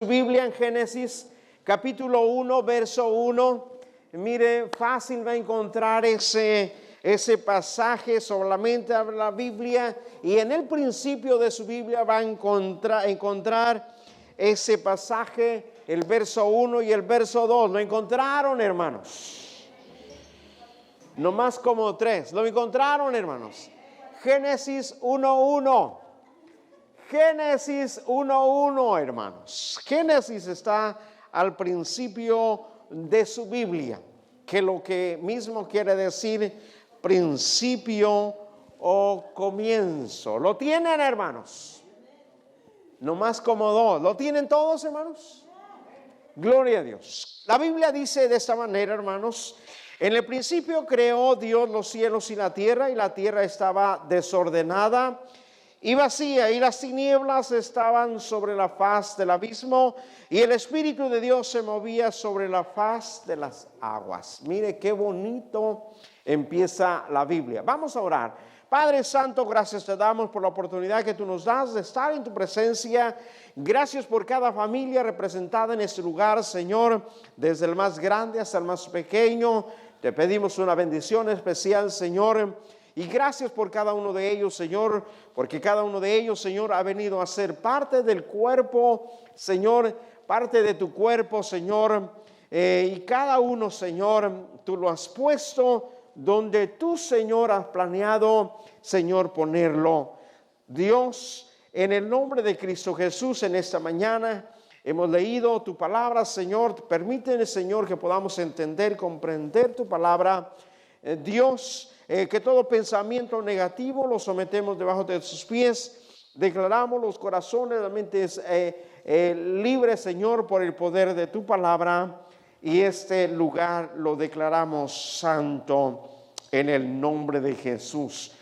Biblia en Génesis capítulo 1, verso 1. Mire, fácil va a encontrar ese pasaje, solamente abre la Biblia y en el principio de su Biblia va a encontrar ese pasaje, el verso 1 y el verso 2. ¿Lo encontraron, hermanos? No más como 3. ¿Lo encontraron, hermanos? Génesis 1:1. Génesis 1:1, hermanos. Génesis está al principio de su Biblia, que lo que mismo quiere decir principio o comienzo. ¿Lo tienen, hermanos? No más como 2. ¿Lo tienen todos, hermanos? Gloria a Dios. La Biblia dice de esta manera, hermanos: en el principio creó Dios los cielos y la tierra estaba desordenada y vacía, y las tinieblas estaban sobre la faz del abismo, y el Espíritu de Dios se movía sobre la faz de las aguas. Mire qué bonito empieza la Biblia. Vamos a orar. Padre Santo, gracias te damos por la oportunidad que tú nos das de estar en tu presencia. Gracias por cada familia representada en este lugar, Señor, desde el más grande hasta el más pequeño. Te pedimos una bendición especial, Señor. Y gracias por cada uno de ellos, Señor, porque cada uno de ellos, Señor, ha venido a ser parte del cuerpo, Señor, parte de tu cuerpo, Señor. Y cada uno, Señor, tú lo has puesto donde tú, Señor, has planeado, Señor, ponerlo. Dios, en el nombre de Cristo Jesús, en esta mañana hemos leído tu palabra, Señor. Permíteme, Señor, que podamos entender, comprender tu palabra. Dios, que todo pensamiento negativo lo sometemos debajo de sus pies. Declaramos los corazones, las mentes libres, Señor, por el poder de tu palabra. Y este lugar lo declaramos santo en el nombre de Jesús.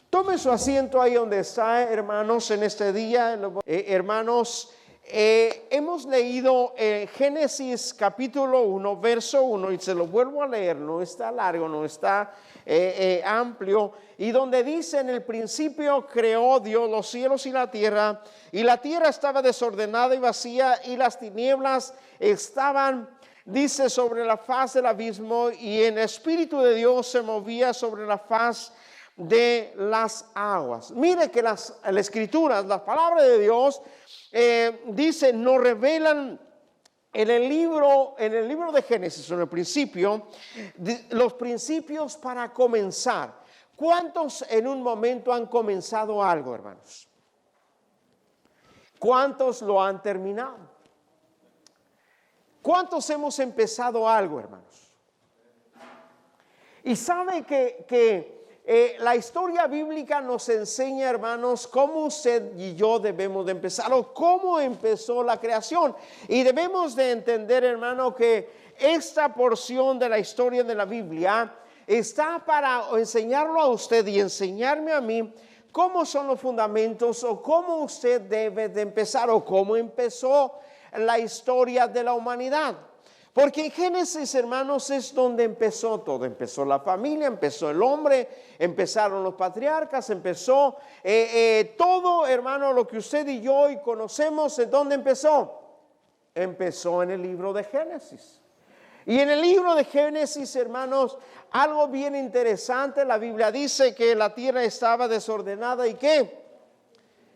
Tome su asiento ahí donde está, hermanos, en este día. Hermanos, hemos leído Génesis capítulo 1, verso 1, y se lo vuelvo a leer, no está largo, no está amplio, y donde dice: en el principio creó Dios los cielos y la tierra estaba desordenada y vacía, y las tinieblas estaban, dice, sobre la faz del abismo, y el Espíritu de Dios se movía sobre la faz de las aguas. Mire que las escrituras, las palabras de Dios, dice, nos revelan en el libro de Génesis, en el principio, los principios para comenzar. ¿Cuántos en un momento han comenzado algo, hermanos? ¿Cuántos lo han terminado? ¿Cuántos hemos empezado algo, hermanos? Y sabe que la historia bíblica nos enseña, hermanos, cómo usted y yo debemos de empezar, o cómo empezó la creación. Y debemos de entender, hermano, que esta porción de la historia de la Biblia está para enseñarlo a usted y enseñarme a mí cómo son los fundamentos, o cómo usted debe de empezar, o cómo empezó la historia de la humanidad. Porque en Génesis, hermanos, es donde empezó todo. Empezó la familia, empezó el hombre, empezaron los patriarcas, empezó todo, hermano, lo que usted y yo hoy conocemos. ¿En dónde empezó? Empezó en el libro de Génesis. Y en el libro de Génesis, hermanos, algo bien interesante. La Biblia dice que la tierra estaba desordenada y que,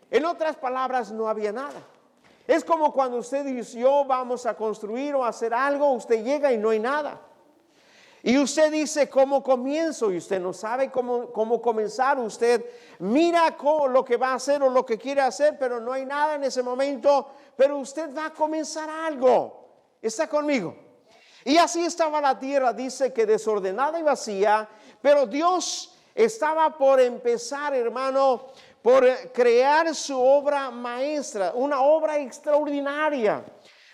en otras palabras, no había nada. Es como cuando usted y yo vamos a construir o a hacer algo, usted llega y no hay nada. Y usted dice, ¿cómo comienzo? Y usted no sabe cómo comenzar. Usted mira lo que va a hacer o lo que quiere hacer, pero no hay nada en ese momento. Pero usted va a comenzar algo. ¿Está conmigo? Y así estaba la tierra, dice que desordenada y vacía, pero Dios estaba por empezar, hermano, por crear su obra maestra, una obra extraordinaria.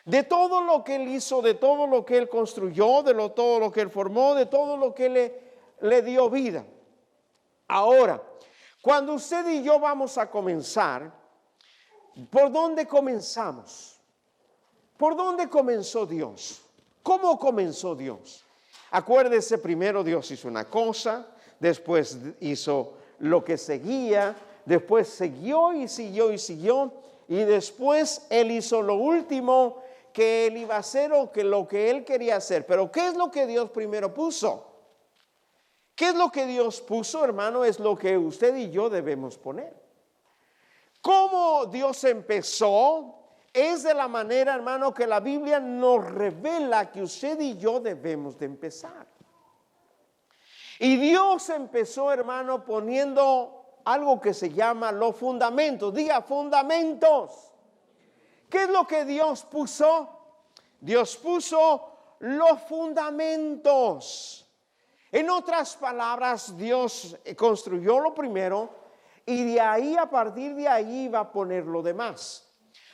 De todo lo que Él hizo, de todo lo que Él construyó, todo lo que Él formó, de todo lo que le dio vida. Ahora, cuando usted y yo vamos a comenzar, ¿por dónde comenzamos? ¿Por dónde comenzó Dios? ¿Cómo comenzó Dios? Acuérdese, primero Dios hizo una cosa, después hizo lo que seguía, después siguió y siguió y siguió. y después Él hizo lo último que Él iba a hacer o que lo que Él quería hacer. Pero ¿qué es lo que Dios primero puso? ¿Qué es lo que Dios puso, hermano? Es lo que usted y yo debemos poner. ¿Cómo Dios empezó? Es de la manera, hermano, que la Biblia nos revela que usted y yo debemos de empezar. Y Dios empezó, hermano, poniendo algo que se llama los fundamentos. Diga, fundamentos. ¿Qué es lo que Dios puso? Dios puso los fundamentos. En otras palabras, Dios construyó lo primero y de ahí, a partir de ahí, va a poner lo demás.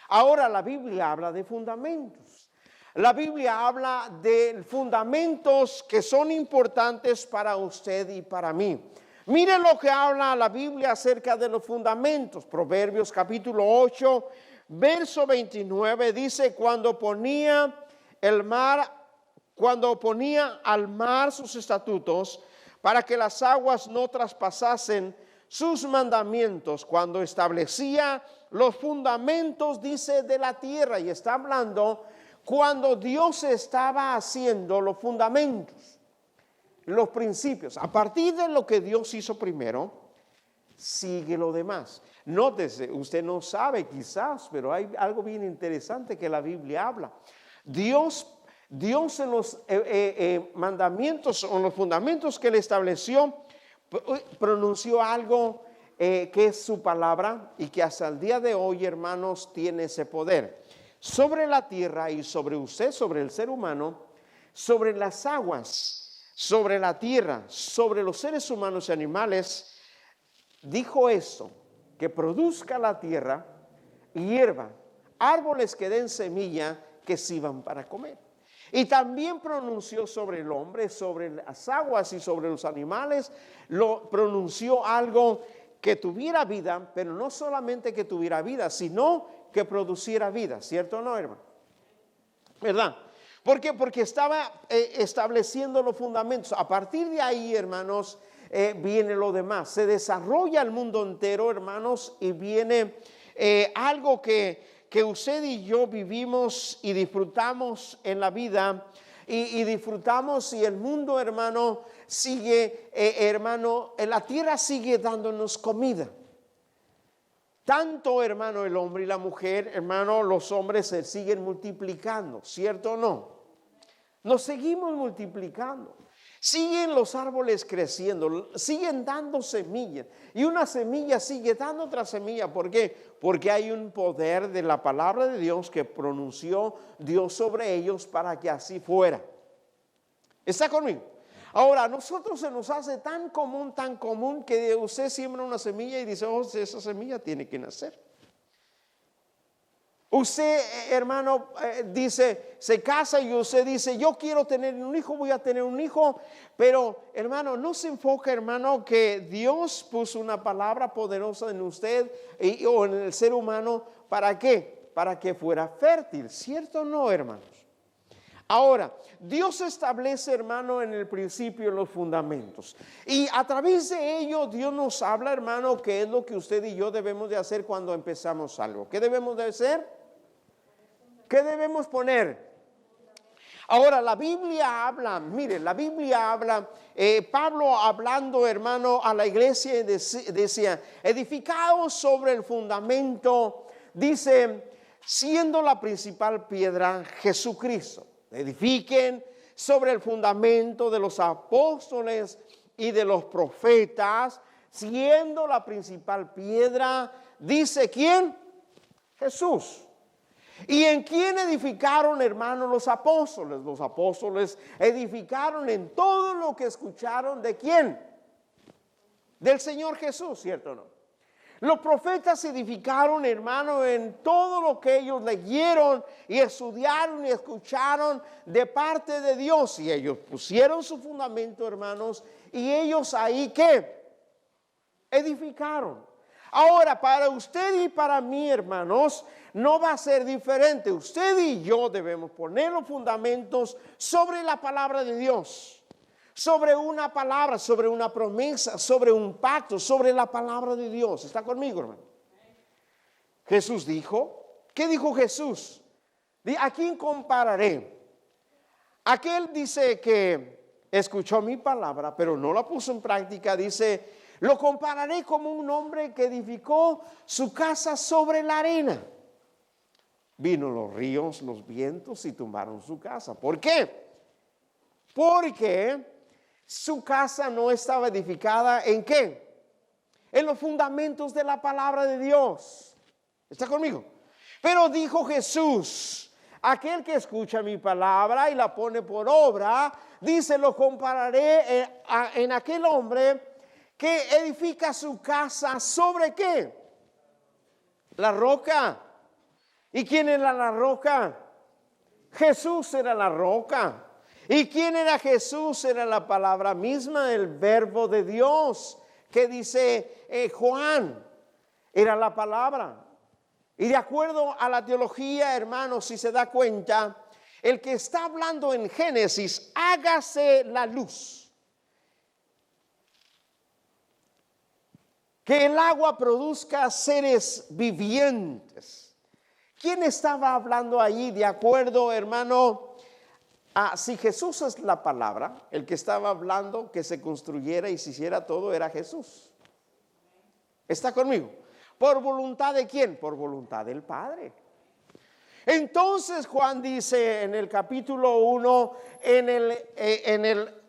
Ahora la Biblia habla de fundamentos. La Biblia habla de fundamentos que son importantes para usted y para mí. Miren lo que habla la Biblia acerca de los fundamentos. Proverbios capítulo 8, verso 29 dice: cuando ponía al mar sus estatutos, para que las aguas no traspasasen sus mandamientos, cuando establecía los fundamentos, dice, de la tierra. Y está hablando cuando Dios estaba haciendo los fundamentos, los principios. A partir de lo que Dios hizo primero, sigue lo demás. Nótese, usted no sabe quizás, pero hay algo bien interesante que la Biblia habla. Dios en los mandamientos o en los fundamentos que Él estableció, pronunció algo que es su palabra y que hasta el día de hoy, hermanos, tiene ese poder sobre la tierra y sobre usted, sobre el ser humano, sobre las aguas, sobre la tierra, sobre los seres humanos y animales. Dijo esto: que produzca la tierra hierba, árboles que den semilla, que sirvan para comer. Y también pronunció sobre el hombre, sobre las aguas y sobre los animales, pronunció algo que tuviera vida, pero no solamente que tuviera vida, sino que produciera vida, ¿cierto o no, hermano? ¿Verdad? ¿Por qué? Porque estaba estableciendo los fundamentos. A partir de ahí, hermanos, viene lo demás. Se desarrolla el mundo entero, hermanos, y viene algo que usted y yo vivimos y disfrutamos en la vida, y disfrutamos, y el mundo, hermano, sigue, la tierra sigue dándonos comida. Tanto, hermano, el hombre y la mujer, hermano, los hombres se siguen multiplicando, ¿cierto o no? Nos seguimos multiplicando. Siguen los árboles creciendo, siguen dando semillas, y una semilla sigue dando otra semilla. ¿Por qué? Porque hay un poder de la palabra de Dios que pronunció Dios sobre ellos para que así fuera. ¿Está conmigo? Ahora, a nosotros se nos hace tan común que usted siembra una semilla y dice: oh, esa semilla tiene que nacer. Usted, hermano, dice, se casa y usted dice: yo quiero tener un hijo, voy a tener un hijo. Pero, hermano, no se enfoca, hermano, que Dios puso una palabra poderosa en usted o en el ser humano. ¿Para qué? Para que fuera fértil, ¿cierto o no, hermanos? Ahora, Dios establece, hermano, en el principio los fundamentos. Y a través de ello, Dios nos habla, hermano, qué es lo que usted y yo debemos de hacer cuando empezamos algo. ¿Qué debemos de hacer? ¿Qué debemos poner? Ahora, la Biblia habla, mire, la Biblia habla, Pablo hablando, hermano, a la iglesia, decía: edificados sobre el fundamento, dice, siendo la principal piedra Jesucristo. Edifiquen sobre el fundamento de los apóstoles y de los profetas, siendo la principal piedra, dice, ¿quién? Jesús. ¿Y en quién edificaron, hermanos, los apóstoles? Los apóstoles edificaron en todo lo que escucharon. ¿De quién? Del Señor Jesús, ¿cierto o no? Los profetas edificaron, hermano, en todo lo que ellos leyeron y estudiaron y escucharon de parte de Dios. Y ellos pusieron su fundamento, hermanos, y ellos ahí, ¿qué? Edificaron. Ahora, para usted y para mí, hermanos, no va a ser diferente. Usted y yo debemos poner los fundamentos sobre la palabra de Dios, sobre una palabra, sobre una promesa, sobre un pacto, sobre la palabra de Dios. ¿Está conmigo, hermano? Jesús dijo, ¿qué dijo Jesús? ¿A quién compararé? Aquel dice que escuchó mi palabra, pero no la puso en práctica. Dice, lo compararé como un hombre que edificó su casa sobre la arena. Vino los ríos, los vientos y tumbaron su casa. ¿Por qué? Porque su casa no estaba edificada ¿en qué? En los fundamentos de la palabra de Dios. ¿Está conmigo? Pero dijo Jesús, aquel que escucha mi palabra y la pone por obra, dice, lo compararé en aquel hombre que edifica su casa ¿sobre qué? La roca. ¿Y quién era la roca? Jesús era la roca. ¿Y quién era Jesús? Era la palabra misma, el verbo de Dios, que dice Juan, era la palabra. Y de acuerdo a la teología, hermanos, si se da cuenta, el que está hablando en Génesis, hágase la luz, que el agua produzca seres vivientes. ¿Quién estaba hablando allí? De acuerdo, hermano, si Jesús es la palabra, el que estaba hablando que se construyera y se hiciera todo era Jesús. ¿Está conmigo? ¿Por voluntad de quién? Por voluntad del Padre. Entonces Juan dice en el capítulo 1, en el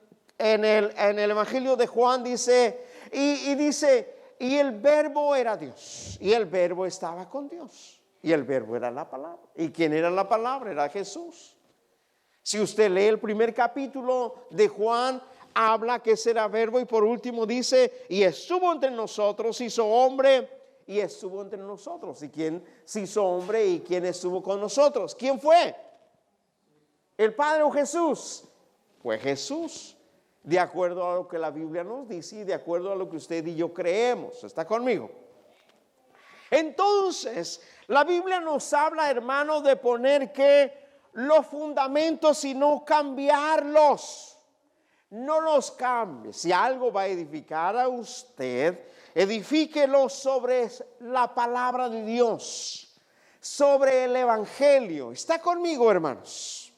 Evangelio de Juan dice, y dice, y el verbo era Dios, y el verbo estaba con Dios, y el verbo era la palabra. ¿Y quién era la palabra? Era Jesús. Si usted lee el primer capítulo de Juan, habla que será verbo, y por último dice, y estuvo entre nosotros, hizo hombre, y estuvo entre nosotros. ¿Y quién se hizo hombre y quién estuvo con nosotros? ¿Quién fue? ¿El Padre o Jesús? Fue Jesús, de acuerdo a lo que la Biblia nos dice y de acuerdo a lo que usted y yo creemos. ¿Está conmigo? Entonces, la Biblia nos habla, hermano, de poner que los fundamentos y no cambiarlos. No los cambie. Si algo va a edificar a usted, edifíquelo sobre la palabra de Dios, sobre el Evangelio. ¿Está conmigo, hermanos?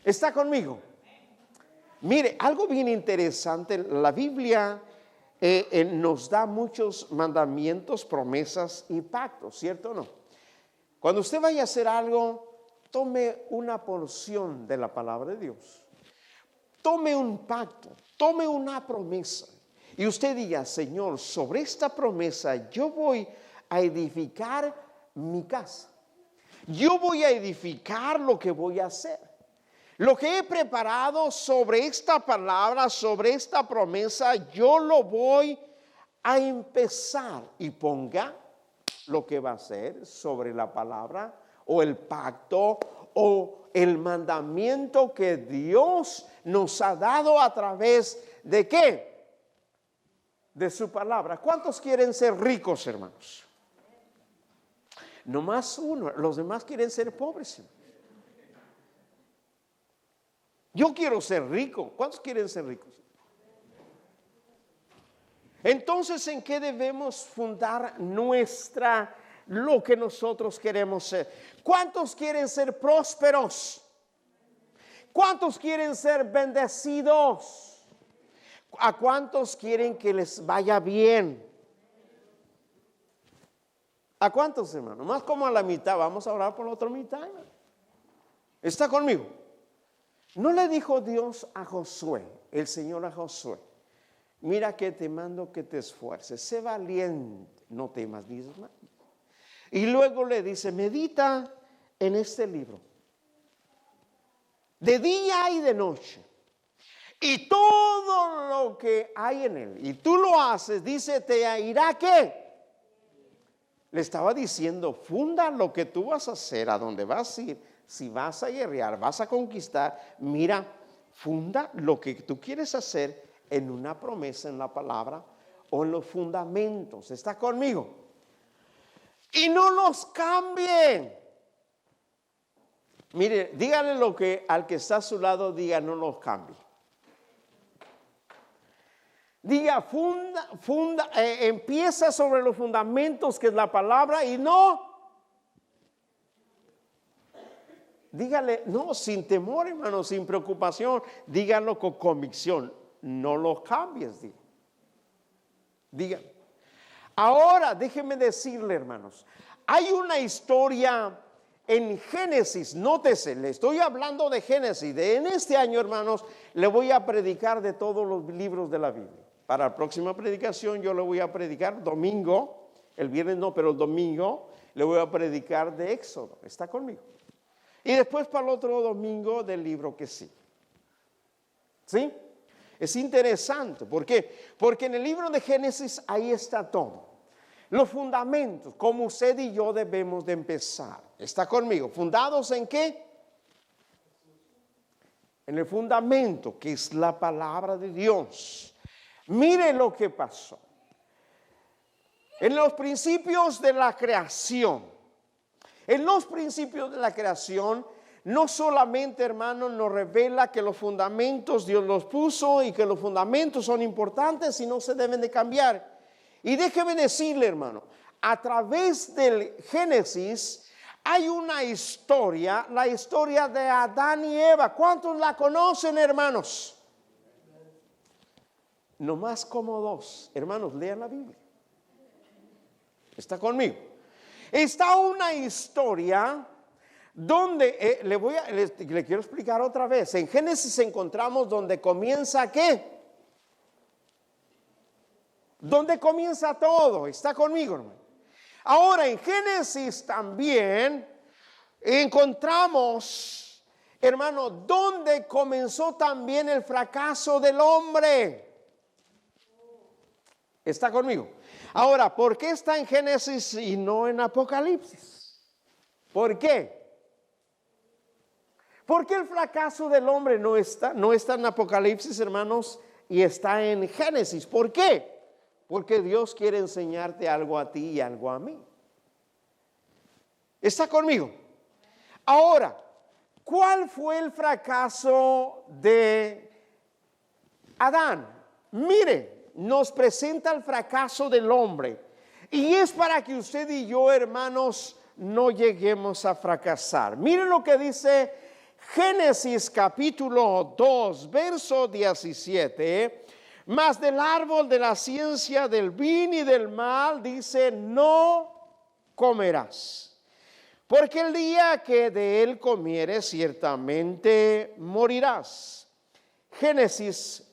¿Está conmigo? Mire, algo bien interesante, la Biblia nos da muchos mandamientos, promesas y pactos, ¿cierto o no? Cuando usted vaya a hacer algo, tome una porción de la palabra de Dios. Tome un pacto, tome una promesa. Y usted diga, Señor, sobre esta promesa yo voy a edificar mi casa. Yo voy a edificar lo que voy a hacer. Lo que he preparado sobre esta palabra, sobre esta promesa, yo lo voy a empezar. Y ponga lo que va a hacer sobre la palabra o el pacto o el mandamiento que Dios nos ha dado a través de ¿qué? De su palabra. ¿Cuántos quieren ser ricos, hermanos? Nomás uno, los demás quieren ser pobres. Yo quiero ser rico. ¿Cuántos quieren ser ricos? Entonces, ¿en qué debemos fundar lo que nosotros queremos ser? ¿Cuántos quieren ser prósperos? ¿Cuántos quieren ser bendecidos? ¿A cuántos quieren que les vaya bien? ¿A cuántos, hermano? Más como a la mitad. Vamos a orar por la otra mitad. ¿Está conmigo? ¿No le dijo Dios a Josué, el Señor a Josué? Mira que te mando que te esfuerces, sé valiente, no temas ni desmayes. Y luego le dice, medita en este libro, de día y de noche. Y todo lo que hay en él, y tú lo haces, dice, te irá ¿qué? Le estaba diciendo, funda lo que tú vas a hacer, a dónde vas a ir, si vas a guerrear, vas a conquistar. Mira, funda lo que tú quieres hacer en una promesa, en la palabra o en los fundamentos. ¿Está conmigo? Y no los cambien. Mire, dígale lo que al que está a su lado diga, no los cambie. Diga, empieza sobre los fundamentos que es la palabra y no. Dígale, no, sin temor, hermano, sin preocupación. Dígalo con convicción. No lo cambies, diga. Ahora, déjeme decirle, hermanos, hay una historia en Génesis. Nótese, le estoy hablando de Génesis. En este año, hermanos, le voy a predicar de todos los libros de la Biblia. Para la próxima predicación yo le voy a predicar domingo, el viernes no, pero el domingo le voy a predicar de Éxodo. ¿Está conmigo? Y después para el otro domingo del libro que sí. ¿Sí? Es interesante. ¿Por qué? Porque en el libro de Génesis ahí está todo. Los fundamentos, como usted y yo debemos de empezar. ¿Está conmigo? ¿Fundados en qué? En el fundamento que es la palabra de Dios. Mire lo que pasó. En los principios de la creación. En los principios de la creación, no solamente, hermano, nos revela que los fundamentos Dios los puso y que los fundamentos son importantes y no se deben de cambiar. Y déjeme decirle, hermano, a través del Génesis hay una historia, la historia de Adán y Eva. ¿Cuántos la conocen, hermanos? No más como dos. Hermanos, lean la Biblia. ¿Está conmigo? Está una historia donde, le quiero explicar otra vez. En Génesis encontramos donde comienza ¿qué? Donde comienza todo. ¿Está conmigo, hermano? Ahora en Génesis también encontramos, hermano, donde comenzó también el fracaso del hombre. ¿Está conmigo? Ahora, ¿por qué está en Génesis y no en Apocalipsis? ¿Por qué? ¿Por qué el fracaso del hombre no está en Apocalipsis, hermanos, y está en Génesis? ¿Por qué? Porque Dios quiere enseñarte algo a ti y algo a mí. ¿Está conmigo? Ahora, ¿cuál fue el fracaso de Adán? Mire, nos presenta el fracaso del hombre. Y es para que usted y yo, hermanos, no lleguemos a fracasar. Miren lo que dice Génesis capítulo 2, verso 17. Mas del árbol de la ciencia del bien y del mal, dice, no comerás. Porque el día que de él comieres, ciertamente morirás. Génesis,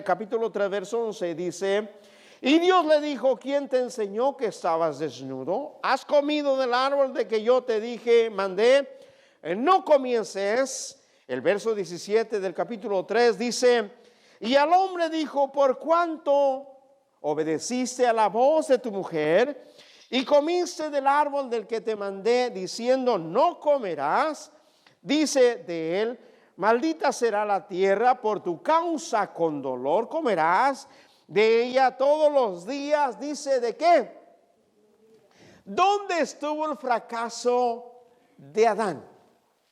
capítulo 3, verso 11, dice, y Dios le dijo, ¿quién te enseñó que estabas desnudo? ¿Has comido del árbol de que yo te dije, mandé? No comiences. El verso 17 del capítulo 3 dice, y al hombre dijo, por cuanto obedeciste a la voz de tu mujer y comiste del árbol del que te mandé, diciendo, no comerás, dice de él, maldita será la tierra, por tu causa con dolor comerás de ella todos los días. Dice, ¿de qué? ¿Dónde estuvo el fracaso de Adán?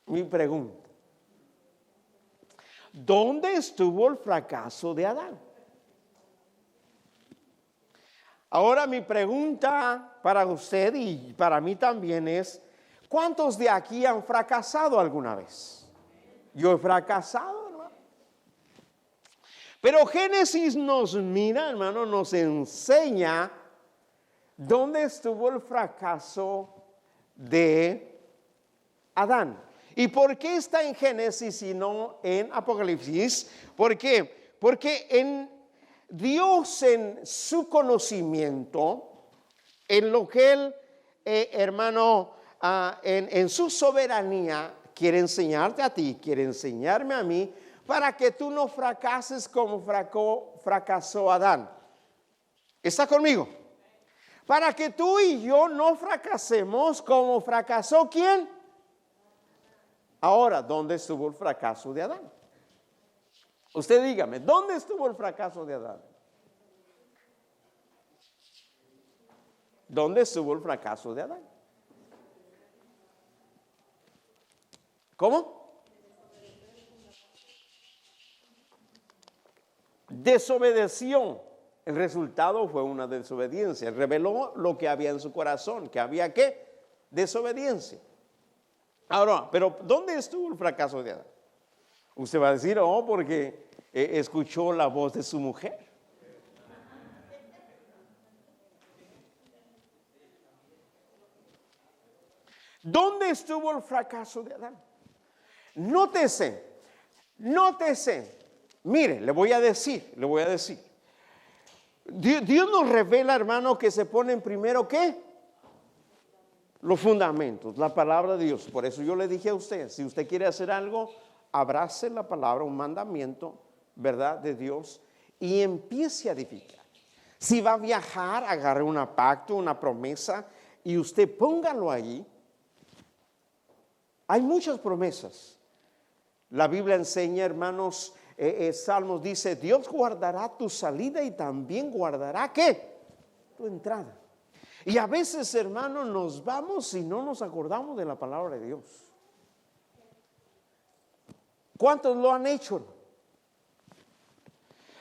Mi pregunta. ¿Dónde estuvo el fracaso de Adán? Ahora mi pregunta para usted y para mí también es, ¿cuántos de aquí han fracasado alguna vez? Yo he fracasado, hermano. Pero Génesis nos mira, hermano, nos enseña dónde estuvo el fracaso de Adán. ¿Y por qué está en Génesis y no en Apocalipsis? ¿Por qué? Porque Dios en su conocimiento, en lo que Él, hermano, en su soberanía, quiere enseñarte a ti, quiere enseñarme a mí, para que tú no fracases como fracasó Adán. ¿Está conmigo? Para que tú y yo no fracasemos como fracasó ¿quién? Ahora, ¿dónde estuvo el fracaso de Adán? Usted dígame, ¿dónde estuvo el fracaso de Adán? ¿Dónde estuvo el fracaso de Adán? ¿Cómo? desobedeció. El resultado fue una desobediencia. Reveló lo que había en su corazón, que había ¿qué? Desobediencia. Ahora, pero ¿dónde estuvo el fracaso de Adán? Usted va a decir, oh, porque escuchó la voz de su mujer. ¿Dónde estuvo el fracaso de Adán? Nótese, mire, le voy a decir. Dios nos revela, hermano, que se ponen primero, ¿qué? Los fundamentos, la palabra de Dios. Por eso yo le dije a usted, si usted quiere hacer algo, abrace la palabra, un mandamiento, ¿verdad? De Dios, y empiece a edificar. Si va a viajar, agarre un pacto, una promesa, y usted póngalo ahí. Hay muchas promesas. La Biblia enseña, hermanos, Salmos dice, Dios guardará tu salida y también guardará, ¿qué? Tu entrada. Y a veces, hermanos, nos vamos y no nos acordamos de la palabra de Dios. ¿Cuántos lo han hecho?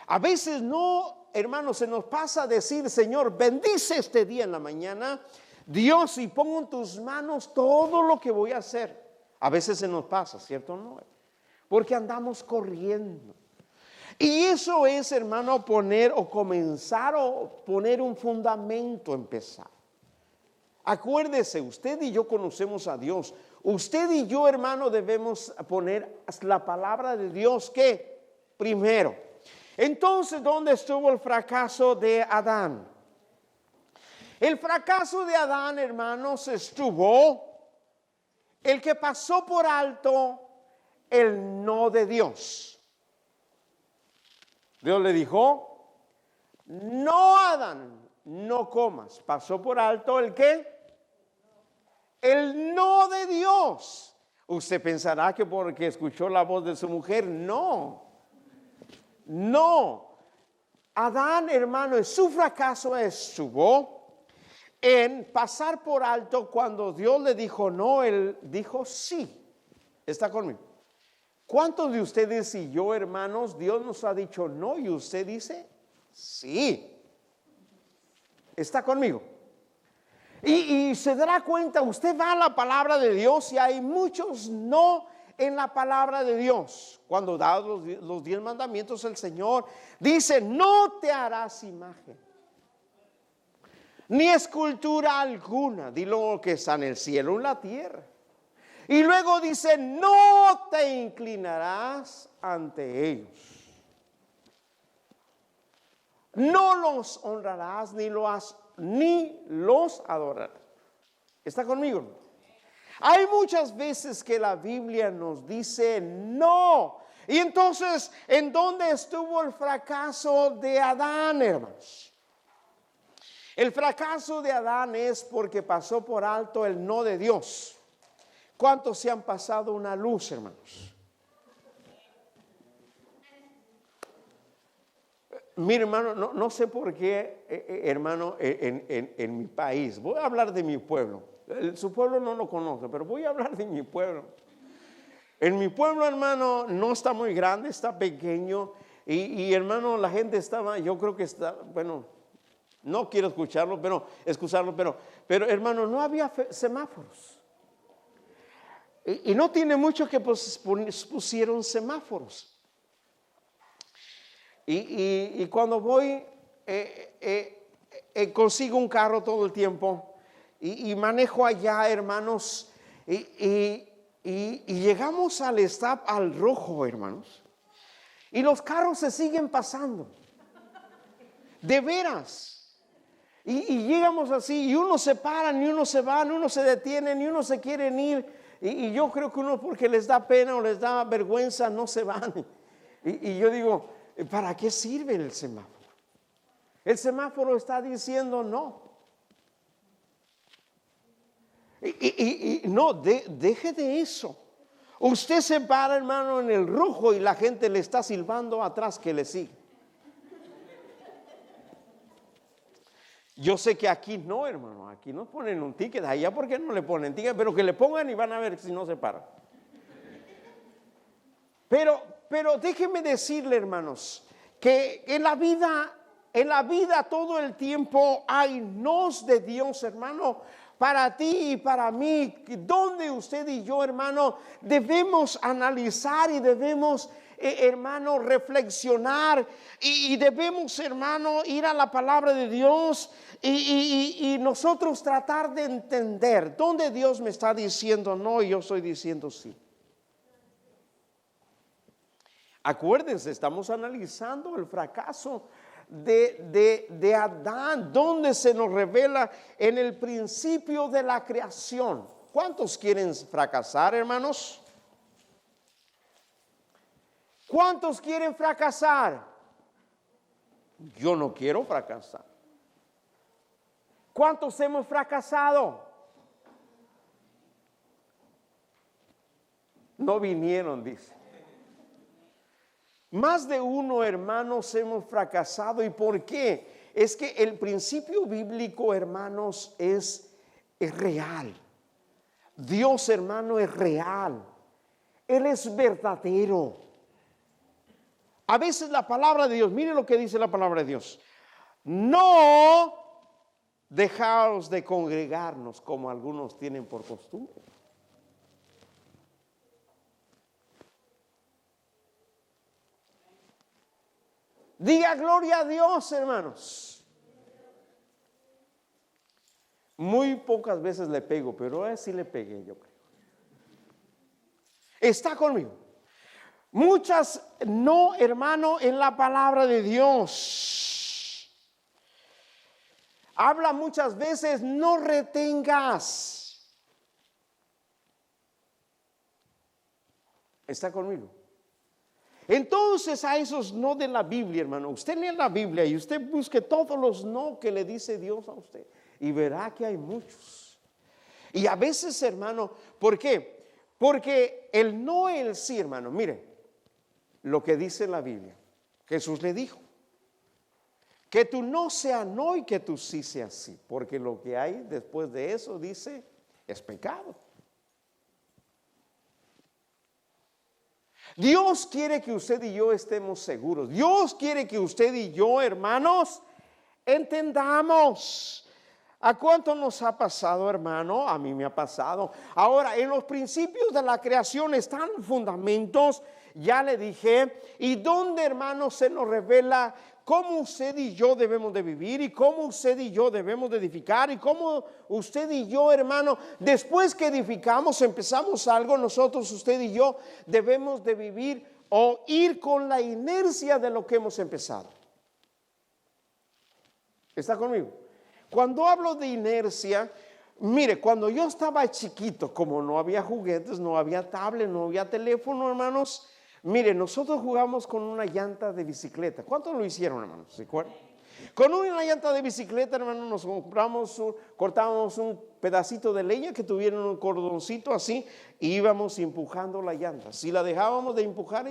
A veces no, hermanos, se nos pasa decir, Señor, bendice este día en la mañana, Dios, y pongo en tus manos todo lo que voy a hacer. A veces se nos pasa, ¿cierto o no? Porque andamos corriendo. Y eso es, hermano, comenzar un fundamento, empezar. Acuérdese, usted y yo conocemos a Dios. Usted y yo, hermano, debemos poner la palabra de Dios, ¿qué? Primero. Entonces, ¿dónde estuvo el fracaso de Adán? El fracaso de Adán, hermanos, estuvo el que pasó por alto el no de Dios. Dios le dijo, no, Adán, no comas. Pasó por alto el ¿qué? El no de Dios. Usted pensará que porque escuchó la voz de su mujer. No. Adán, hermano, en su fracaso estuvo en pasar por alto cuando Dios le dijo no, él dijo sí. ¿Está conmigo? ¿Cuántos de ustedes y yo, hermanos, Dios nos ha dicho no y usted dice sí? ¿Está conmigo? Y se dará cuenta, usted va a la palabra de Dios y hay muchos no en la palabra de Dios. Cuando da los 10 mandamientos, el Señor dice, no te harás imagen, ni escultura alguna, di lo que está en el cielo, en la tierra. Y luego dice, no te inclinarás ante ellos. No los honrarás ni los adorarás. ¿Está conmigo? Hay muchas veces que la Biblia nos dice no. Y entonces, ¿en dónde estuvo el fracaso de Adán, hermanos? El fracaso de Adán es porque pasó por alto el no de Dios. ¿Cuántos se han pasado una luz, hermanos? Mire, hermano, no sé por qué, hermano, en mi país, voy a hablar de mi pueblo. Su pueblo no lo conoce, pero voy a hablar de mi pueblo. En mi pueblo, hermano, no está muy grande, está pequeño. Y hermano, la gente estaba, yo creo que está, bueno, no quiero excusarlo, pero hermano, no había semáforos. Y no tiene mucho que pusieron semáforos. Y cuando voy, consigo un carro todo el tiempo y manejo allá, hermanos, y llegamos al stop al rojo, hermanos, y los carros se siguen pasando, de veras. Y llegamos así, y unos se paran, y unos se van, unos se detienen, y unos se quieren ir. Y yo creo que uno, porque les da pena o les da vergüenza, no se van. Y yo digo, ¿para qué sirve el semáforo? El semáforo está diciendo no. No, deje de eso. Usted se para, hermano, en el rojo y la gente le está silbando atrás que le sigue. Yo sé que aquí no, hermano, aquí no ponen un ticket, allá porque no le ponen ticket, pero que le pongan y van a ver si no se paran. Pero déjenme decirle, hermanos, que en la vida todo el tiempo hay nos de Dios, hermano, para ti y para mí, donde usted y yo, hermano, debemos analizar y debemos, hermano, reflexionar y debemos, hermano, ir a la palabra de Dios y nosotros tratar de entender dónde Dios me está diciendo no y yo estoy diciendo sí. Acuérdense, estamos analizando el fracaso de Adán, donde se nos revela en el principio de la creación. ¿Cuántos quieren fracasar, hermanos? ¿Cuántos quieren fracasar? Yo no quiero fracasar. ¿Cuántos hemos fracasado? No vinieron, dice. Más de uno, hermanos, hemos fracasado. ¿Y por qué? Es que el principio bíblico, hermanos, es real. Dios, hermano, es real. Él es verdadero. A veces la palabra de Dios, mire lo que dice la palabra de Dios. No dejaos de congregarnos como algunos tienen por costumbre. Diga gloria a Dios, hermanos. Muy pocas veces le pego, pero a sí le pegué, yo creo. Está conmigo. Muchas no, hermano, en la palabra de Dios. Habla muchas veces, no retengas. Está conmigo. Entonces a esos no de la Biblia, hermano, usted lee la Biblia y usted busque todos los no que le dice Dios a usted y verá que hay muchos. Y a veces, hermano, ¿por qué? Porque el no y el sí, hermano, mire lo que dice la Biblia. Jesús le dijo que tu no sea no y que tu sí sea sí, porque lo que hay después de eso, dice, es pecado. Dios quiere que usted y yo estemos seguros. Dios quiere que usted y yo, hermanos, entendamos. ¿A cuánto nos ha pasado, hermano? A mí me ha pasado. Ahora, en los principios de la creación están fundamentos, ya le dije, y donde, hermano, se nos revela cómo usted y yo debemos de vivir y cómo usted y yo debemos de edificar y cómo usted y yo, hermano, después que edificamos, empezamos algo, nosotros, usted y yo, debemos de vivir o ir con la inercia de lo que hemos empezado. ¿Está conmigo? Cuando hablo de inercia, mire, cuando yo estaba chiquito, como no había juguetes, no había tablet, no había teléfono, hermanos, mire, nosotros jugamos con una llanta de bicicleta. ¿Cuántos lo hicieron, hermanos? ¿Se acuerdan? Con una llanta de bicicleta, hermanos, nos cortábamos un pedacito de leña que tuviera un cordoncito así y íbamos empujando la llanta. Si la dejábamos de empujar,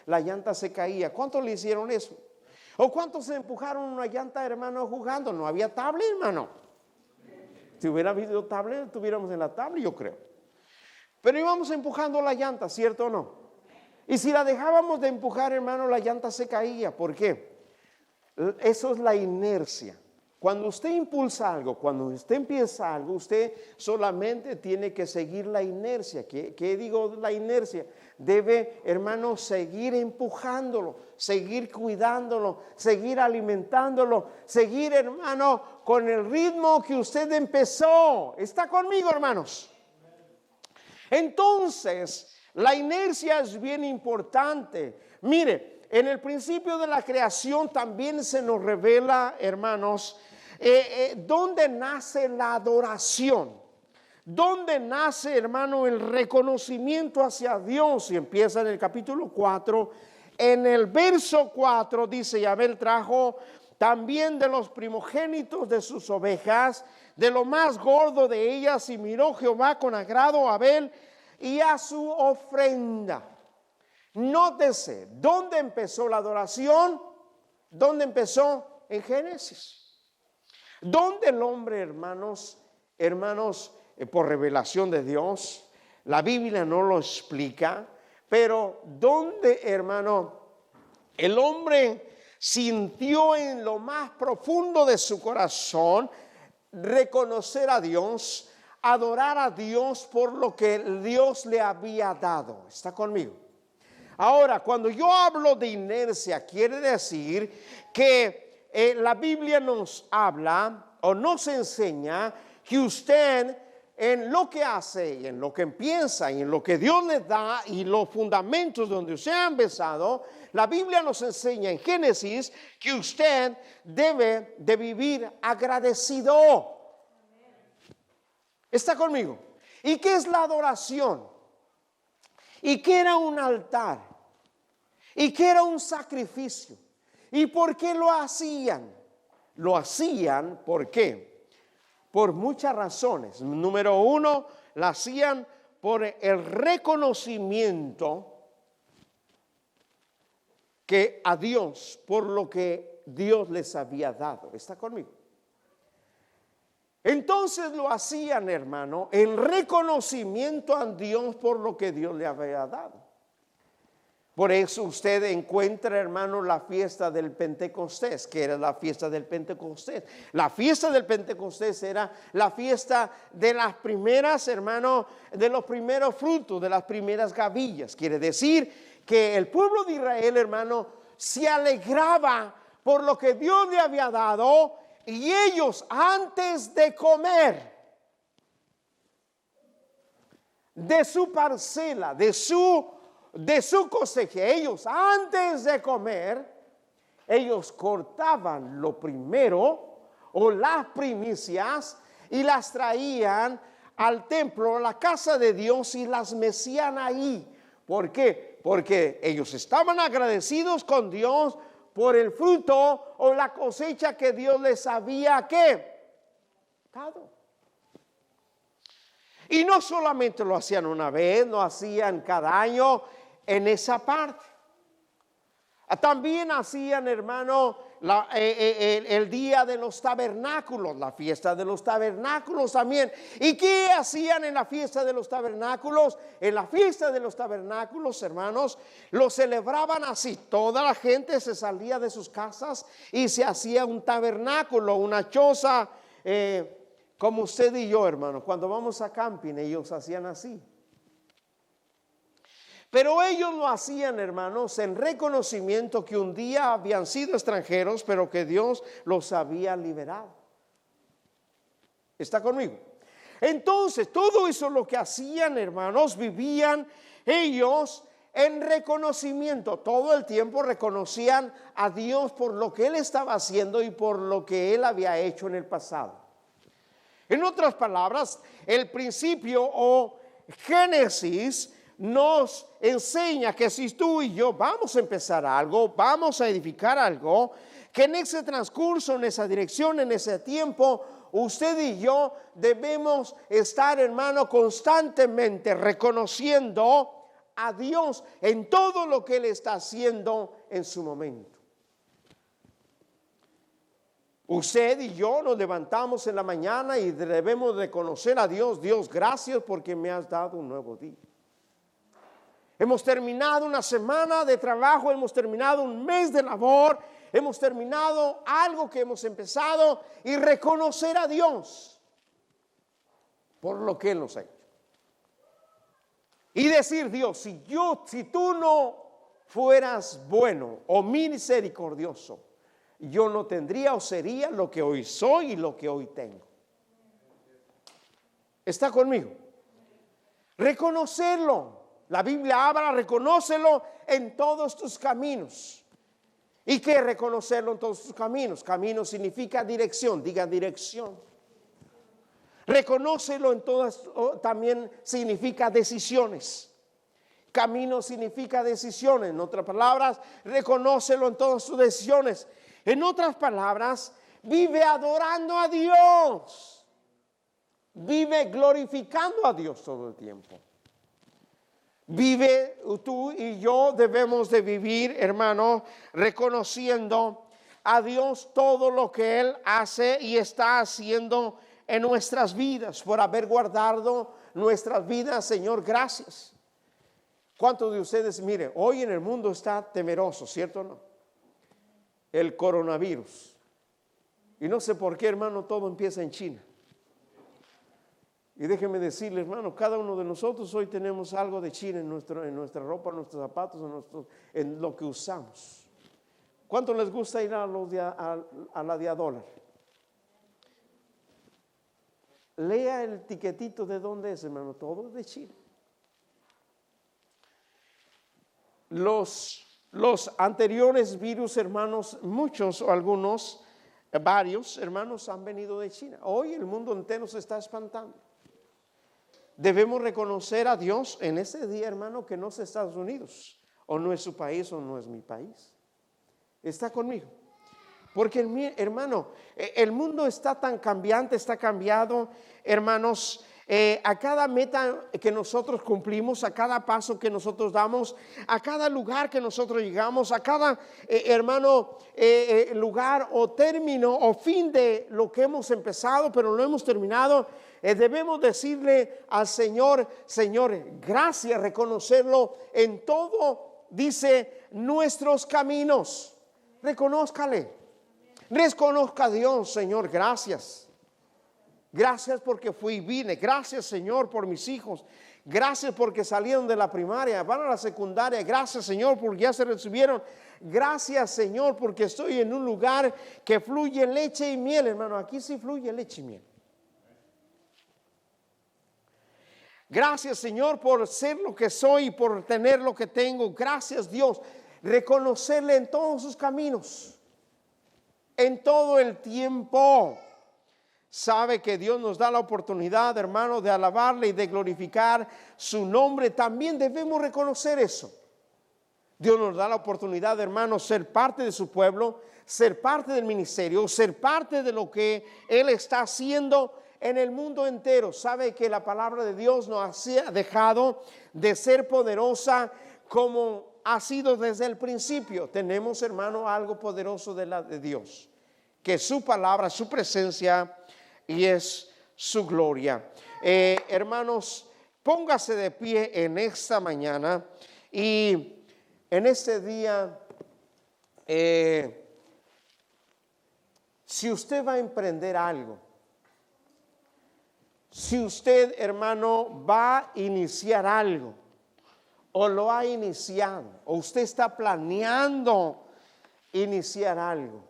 la llanta se caía. ¿Cuántos le hicieron eso? ¿O cuántos se empujaron una llanta, hermano, jugando? No había tablet, hermano. Si hubiera habido tablet, estuviéramos en la tablet, yo creo. Pero íbamos empujando la llanta, ¿cierto o no? Y si la dejábamos de empujar, hermano, la llanta se caía. ¿Por qué? Eso es la inercia. Cuando usted impulsa algo, cuando usted empieza algo, usted solamente tiene que seguir la inercia. ¿Qué digo la inercia? Debe, hermano, seguir empujándolo, seguir cuidándolo, seguir alimentándolo, seguir, hermano, con el ritmo que usted empezó. ¿Está conmigo, hermanos? Entonces, la inercia es bien importante. Mire, en el principio de la creación también se nos revela, hermanos, dónde nace la adoración, dónde nace, hermano, el reconocimiento hacia Dios. Y empieza en el capítulo 4, en el verso 4 dice: y Abel trajo también de los primogénitos de sus ovejas, de lo más gordo de ellas, y miró Jehová con agrado a Abel y a su ofrenda. Nótese, ¿dónde empezó la adoración? ¿Dónde empezó? En Génesis. ¿Dónde el hombre, hermanos, por revelación de Dios, la Biblia no lo explica, pero ¿dónde, hermano, el hombre sintió en lo más profundo de su corazón reconocer a Dios, adorar a Dios por lo que Dios le había dado. ¿Está conmigo? Ahora, cuando yo hablo de inercia, quiere decir que la Biblia nos habla o nos enseña que usted en lo que hace y en lo que piensa y en lo que Dios le da y los fundamentos donde usted ha empezado, la Biblia nos enseña en Génesis que usted debe de vivir agradecido. ¿Está conmigo? ¿Y qué es la adoración? ¿Y qué era un altar? ¿Y qué era un sacrificio? ¿Y por qué lo hacían? Lo hacían, ¿por qué? Por muchas razones. Número uno, lo hacían por el reconocimiento que a Dios, por lo que Dios les había dado. ¿Está conmigo? Entonces lo hacían, hermano, en reconocimiento a Dios por lo que Dios le había dado. Por eso usted encuentra, hermano, la fiesta del Pentecostés. ¿Qué era la fiesta del Pentecostés? La fiesta del Pentecostés era la fiesta de las primeras, hermano, de los primeros frutos, de las primeras gavillas. Quiere decir que el pueblo de Israel, hermano, se alegraba por lo que Dios le había dado, y ellos antes de comer de su parcela, de su cosecha, ellos antes de comer, ellos cortaban lo primero o las primicias y las traían al templo, a la casa de Dios, y las mecían ahí. ¿Por qué? Porque ellos estaban agradecidos con Dios por el fruto o la cosecha que Dios les había dado. Y no solamente lo hacían una vez, lo hacían cada año en esa parte. También hacían, hermano, el día de los tabernáculos, la fiesta de los tabernáculos también. ¿Y qué hacían en la fiesta de los tabernáculos? En la fiesta de los tabernáculos, hermanos, lo celebraban así. Toda la gente se salía de sus casas y se hacía un tabernáculo, una choza, como usted y yo, hermano. Cuando vamos a camping, ellos hacían así. Pero ellos lo hacían, hermanos, en reconocimiento que un día habían sido extranjeros, pero que Dios los había liberado. ¿Está conmigo? Entonces, todo eso lo que hacían, hermanos, vivían ellos en reconocimiento. Todo el tiempo reconocían a Dios por lo que Él estaba haciendo y por lo que Él había hecho en el pasado. En otras palabras, el principio o Génesis nos enseña que si tú y yo vamos a empezar algo, vamos a edificar algo, que en ese transcurso, en esa dirección, en ese tiempo, usted y yo debemos estar, hermano, constantemente reconociendo a Dios en todo lo que Él está haciendo en su momento. Usted y yo nos levantamos en la mañana y debemos reconocer a Dios. Dios, gracias porque me has dado un nuevo día. Hemos terminado una semana de trabajo, hemos terminado un mes de labor, hemos terminado algo que hemos empezado, y reconocer a Dios por lo que Él nos ha hecho. Y decir, Dios, si tú no fueras bueno o misericordioso, yo no tendría o sería lo que hoy soy y lo que hoy tengo. ¿Está conmigo? Reconocerlo. La Biblia habla, reconócelo en todos tus caminos. ¿Y qué reconocerlo en todos tus caminos? Camino significa dirección, diga dirección. Reconócelo en todas, también significa decisiones. Camino significa decisiones. En otras palabras, reconócelo en todas tus decisiones. En otras palabras, vive adorando a Dios. Vive glorificando a Dios todo el tiempo. Vive, tú y yo debemos de vivir, hermano, reconociendo a Dios todo lo que Él hace y está haciendo en nuestras vidas, por haber guardado nuestras vidas. Señor, gracias. ¿Cuántos de ustedes, mire, hoy en el mundo está temeroso, cierto o no? el coronavirus. Y no sé por qué, hermano, todo empieza en China. Y déjeme decirle, hermano, cada uno de nosotros hoy tenemos algo de China en nuestra ropa, en nuestros zapatos, en lo que usamos. ¿Cuánto les gusta ir a la de a dólar? Lea el tiquetito de dónde es, hermano, todo es de China. Los anteriores virus, hermanos, muchos o algunos, varios hermanos han venido de China. Hoy el mundo entero se está espantando. Debemos reconocer a Dios en ese día, hermano, que no es Estados Unidos, o no es su país, o no es mi país. Está conmigo. Porque, hermano, el mundo está tan cambiante, está cambiado, hermanos. A cada meta que nosotros cumplimos, a cada paso que nosotros damos, a cada lugar que nosotros llegamos, a cada, lugar o término o fin de lo que hemos empezado, pero no hemos terminado, debemos decirle al Señor, Señor, gracias, reconocerlo en todo, dice, nuestros caminos. Reconózcale, reconozca a Dios, Señor, gracias. Gracias porque fui y vine. Gracias, Señor, por mis hijos. Gracias porque salieron de la primaria, van a la secundaria. Gracias, Señor, porque ya se recibieron. Gracias, Señor, porque estoy en un lugar que fluye leche y miel, hermano. Aquí sí fluye leche y miel. Gracias, Señor, por ser lo que soy y por tener lo que tengo. Gracias, Dios. Reconocerle en todos sus caminos, en todo el tiempo. Sabe que Dios nos da la oportunidad, hermano, de alabarle y de glorificar su nombre. También debemos reconocer eso. Dios nos da la oportunidad, hermano, ser parte de su pueblo, ser parte del ministerio, ser parte de lo que Él está haciendo en el mundo entero. Sabe que la palabra de Dios no ha dejado de ser poderosa como ha sido desde el principio. Tenemos, hermano, algo poderoso de Dios, que es su palabra, su presencia y es su gloria. Hermanos, póngase de pie en esta mañana y en este día, si usted va a emprender algo, si usted, hermano, va a iniciar algo, o lo ha iniciado, o usted está planeando iniciar algo,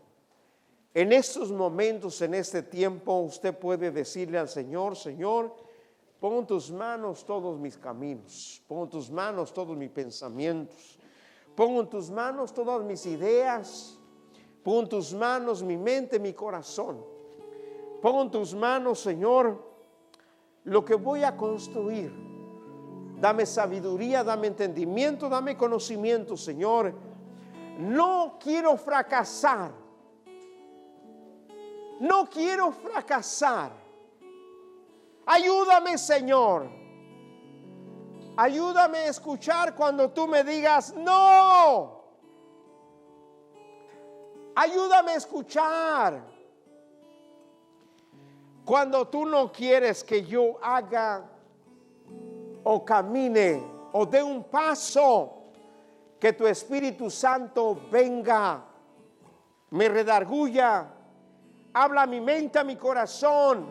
en estos momentos, en este tiempo, usted puede decirle al Señor, Señor, pon en tus manos todos mis caminos, pon en tus manos todos mis pensamientos, pon en tus manos todas mis ideas, pon en tus manos mi mente, mi corazón, pon en tus manos, Señor, lo que voy a construir. Dame sabiduría, dame entendimiento, dame conocimiento, Señor. No quiero fracasar. No quiero fracasar. Ayúdame, Señor. Ayúdame a escuchar cuando tú me digas no. Ayúdame a escuchar cuando tú no quieres que yo haga o camine o dé un paso, que tu Espíritu Santo venga, me redarguya, habla a mi mente, a mi corazón,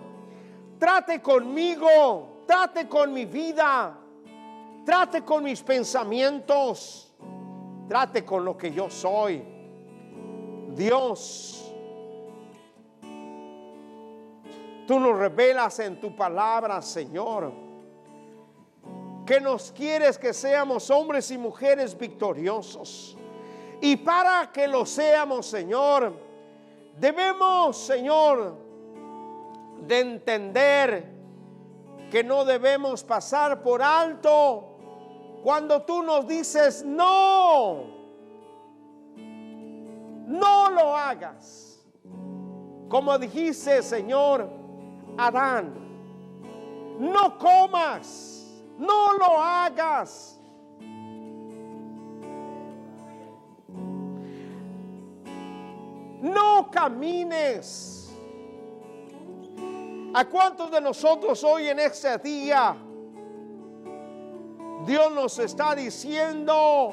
trate conmigo, trate con mi vida, trate con mis pensamientos, trate con lo que yo soy. Dios, tú nos revelas en tu palabra, Señor, que nos quieres que seamos hombres y mujeres victoriosos. Y para que lo seamos, Señor, debemos, Señor, de entender que no debemos pasar por alto cuando tú nos dices no, no lo hagas. Como dijiste, Señor, Adán, no comas, no lo hagas. No camines. ¿A cuántos de nosotros hoy en este día Dios nos está diciendo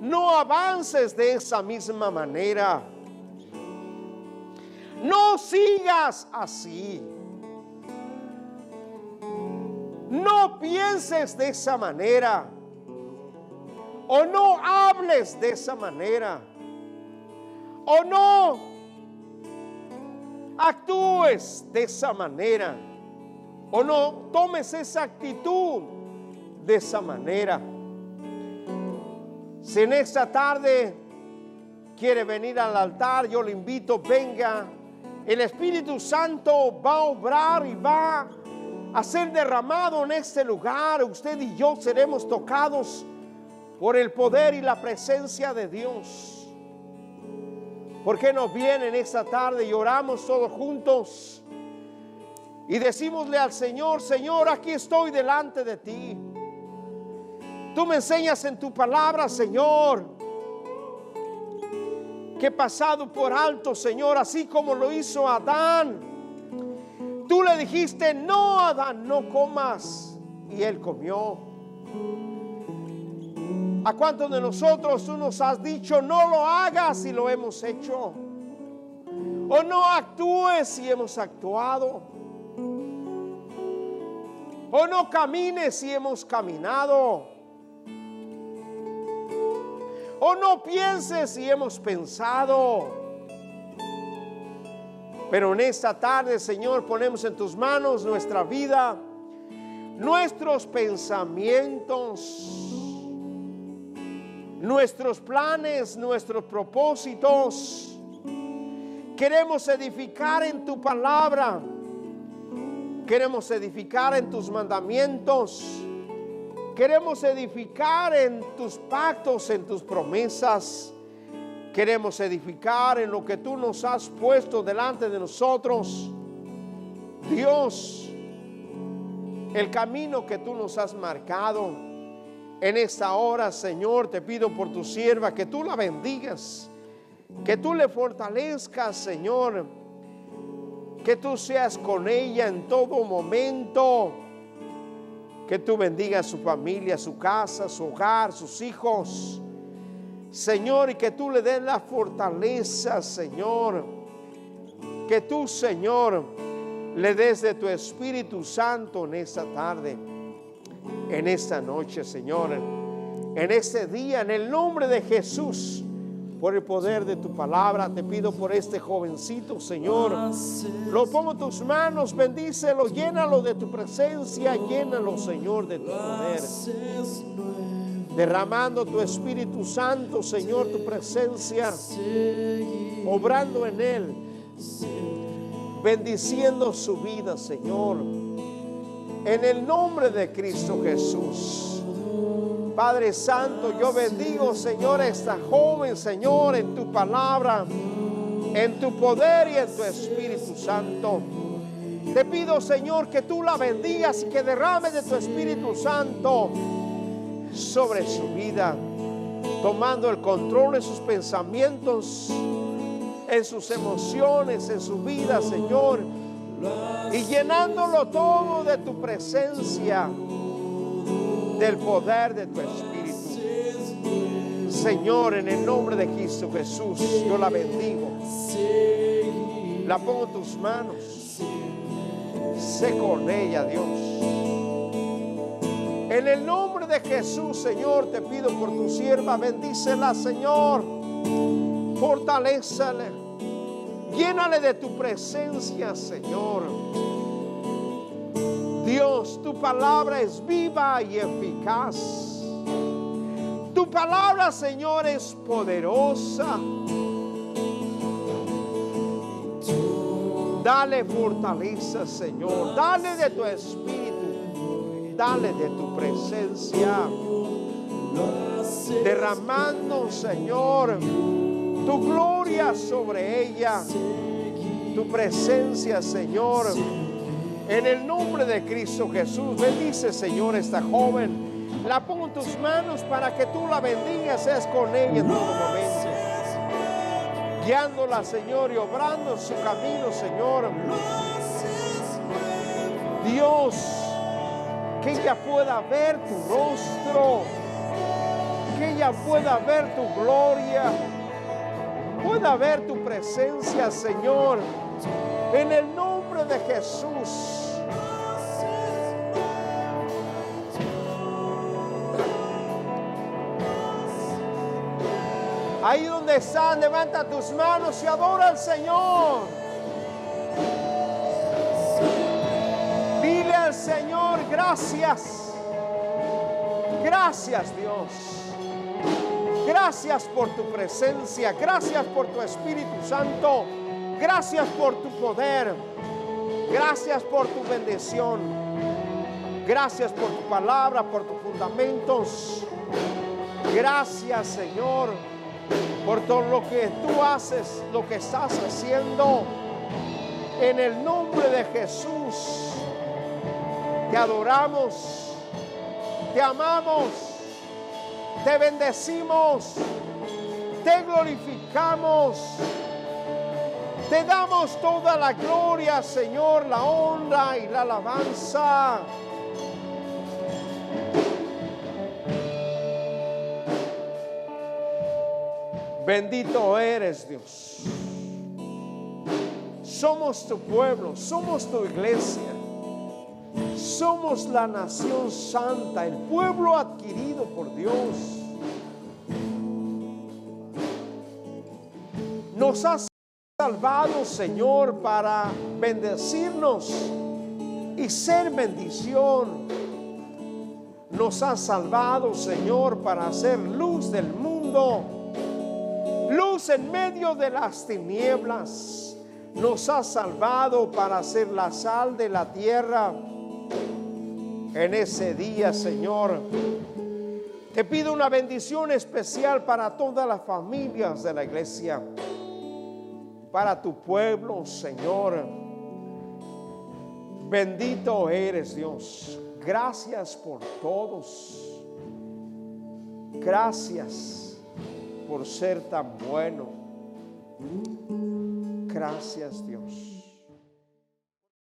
no avances de esa misma manera? No sigas así. No pienses de esa manera. O no hables de esa manera. O no actúes de esa manera. O no tomes esa actitud de esa manera. Si en esta tarde quiere venir al altar, yo le invito, venga. El Espíritu Santo va a obrar y va a ser derramado en este lugar. Usted y yo seremos tocados por el poder y la presencia de Dios. ¿Por qué no vienen esta tarde y oramos todos juntos? Y decimosle al Señor: Señor, aquí estoy delante de ti. Tú me enseñas en tu palabra, Señor, que he pasado por alto, Señor, así como lo hizo Adán. Tú le dijiste: no, Adán, no comas, y él comió. ¿A cuántos de nosotros tú nos has dicho: no lo hagas, y lo hemos hecho? O no actúes, y hemos actuado. O no camines, y hemos caminado. O no pienses, y hemos pensado. Pero en esta tarde, Señor, ponemos en tus manos nuestra vida, nuestros pensamientos, nuestros planes, nuestros propósitos. Queremos edificar en tu palabra. Queremos edificar en tus mandamientos. Queremos edificar en tus pactos, en tus promesas. Queremos edificar en lo que tú nos has puesto delante de nosotros. Dios, el camino que tú nos has marcado. En esta hora, Señor, te pido por tu sierva que tú la bendigas, que tú le fortalezcas, Señor, que tú seas con ella en todo momento, que tú bendigas su familia, su casa, su hogar, sus hijos, Señor, y que tú le des la fortaleza, Señor, que tú, Señor, le des de tu Espíritu Santo en esta tarde, en esta noche, Señor, en este día, en el nombre de Jesús, por el poder de tu palabra. Te pido por este jovencito, Señor, lo pongo en tus manos, bendícelo, llénalo de tu presencia, llénalo, Señor, de tu poder, derramando tu Espíritu Santo, Señor, tu presencia, obrando en él, bendiciendo su vida, Señor, en el nombre de Cristo Jesús. Padre Santo, yo bendigo, Señor, a esta joven, Señor, en tu palabra, en tu poder y en tu Espíritu Santo. Te pido, Señor, que tú la bendigas y que derrames de tu Espíritu Santo sobre su vida, tomando el control de sus pensamientos, en sus emociones, en su vida, Señor, y llenándolo todo de tu presencia, del poder de tu Espíritu. Señor, en el nombre de Cristo Jesús, yo la bendigo, la pongo en tus manos, sé con ella, Dios. En el nombre de Jesús, Señor, te pido por tu sierva, bendícela, Señor, fortalézale, llénale de tu presencia, Señor. Dios, tu palabra es viva y eficaz. Tu palabra, Señor, es poderosa. Dale fortaleza, Señor. Dale de tu espíritu. Dale de tu presencia. Derramando, Señor, tu gloria sobre ella. Tu presencia, Señor. En el nombre de Cristo Jesús, bendice, Señor, esta joven. La pongo en tus manos para que tú la bendigas, seas con ella en todo momento, guiándola, Señor, y obrando en su camino, Señor. Dios, que ella pueda ver tu rostro, que ella pueda ver tu gloria, pueda ver tu presencia, Señor, En el nombre de Jesús. Ahí donde estás, levanta tus manos y adora al Señor. Dile al Señor, gracias. Gracias, Dios. Gracias por tu presencia. Gracias por tu Espíritu Santo. Gracias por tu poder. Gracias por tu bendición. Gracias por tu palabra, por tus fundamentos. Gracias, Señor, por todo lo que tú haces, lo que estás haciendo. En el nombre de Jesús, te adoramos, te amamos, te bendecimos, te glorificamos, te damos toda la gloria, Señor, la honra y la alabanza. Bendito eres, Dios. Somos tu pueblo, somos tu iglesia, somos la nación santa, el pueblo adquirido por Dios. Nos has salvado, Señor, para bendecirnos y ser bendición. Nos has salvado, Señor, para ser luz del mundo, luz en medio de las tinieblas. Nos has salvado para ser la sal de la tierra. En ese día, Señor, te pido una bendición especial para todas las familias de la iglesia, para tu pueblo, Señor. Bendito eres, Dios. Gracias por todos. Gracias por ser tan bueno. Gracias, Dios.